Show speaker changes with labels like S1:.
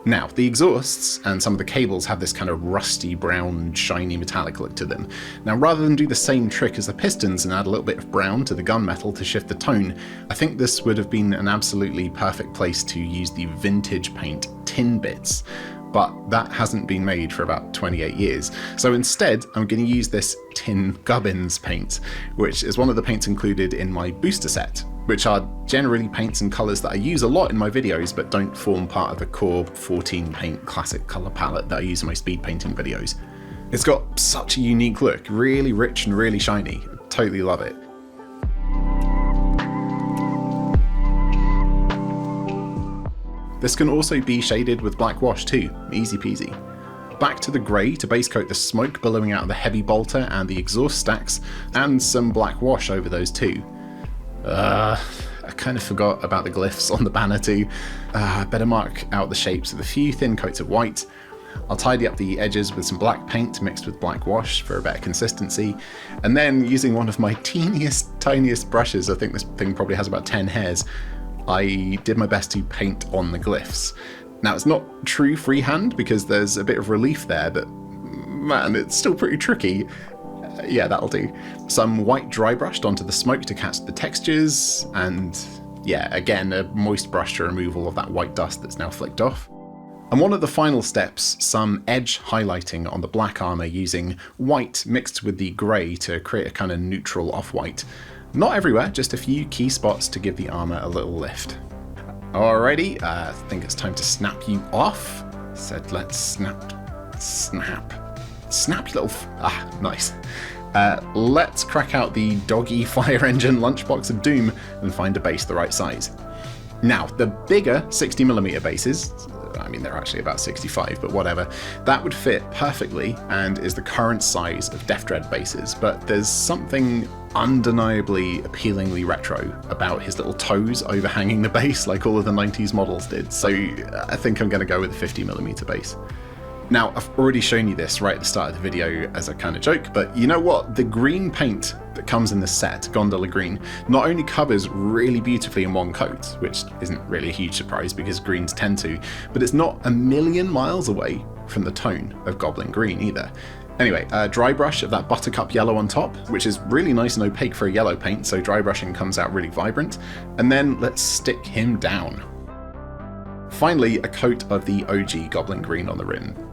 S1: Now, the exhausts and some of the cables have this kind of rusty brown shiny metallic look to them. Now, rather than do the same trick as the pistons and add a little bit of brown to the gunmetal to shift the tone, I think this would have been an absolutely perfect place to use the vintage paint tin bits. But that hasn't been made for about 28 years. So instead, I'm going to use this tin gubbins paint, which is one of the paints included in my booster set, which are generally paints and colours that I use a lot in my videos, but don't form part of the core 14 paint classic colour palette that I use in my speed painting videos. It's got such a unique look, really rich and really shiny. I totally love it. This can also be shaded with black wash too, easy peasy. Back to the grey to base coat the smoke billowing out of the heavy bolter and the exhaust stacks, and some black wash over those too. I kind of forgot about the glyphs on the banner too. Better mark out the shapes with a few thin coats of white. I'll tidy up the edges with some black paint mixed with black wash for a better consistency, and then using one of my tiniest brushes, I think this thing probably has about 10 hairs, I did my best to paint on the glyphs. Now, it's not true freehand because there's a bit of relief there, but man, it's still pretty tricky. Yeah, that'll do. Some white dry brushed onto the smoke to catch the textures, and yeah, again, a moist brush to removal of that white dust that's now flicked off. And one of the final steps, some edge highlighting on the black armour using white mixed with the grey to create a kind of neutral off-white. Not everywhere, just a few key spots to give the armour a little lift. Alrighty, I think it's time to snap you off. Said let's snap, you little nice. Let's crack out the doggy fire engine lunchbox of doom and find a base the right size. Now, the bigger 60mm bases, I mean they're actually about 65, but whatever, that would fit perfectly and is the current size of Dread bases, but there's something undeniably appealingly retro about his little toes overhanging the base like all of the 90s models did, so I think I'm going to go with a 50mm base. Now, I've already shown you this right at the start of the video as a kind of joke, but you know what? The green paint that comes in this set, Gondola Green, not only covers really beautifully in one coat, which isn't really a huge surprise because greens tend to, but it's not a million miles away from the tone of Goblin Green either. Anyway, a dry brush of that buttercup yellow on top, which is really nice and opaque for a yellow paint, so dry brushing comes out really vibrant, and then let's stick him down. Finally, a coat of the OG Goblin Green on the rim.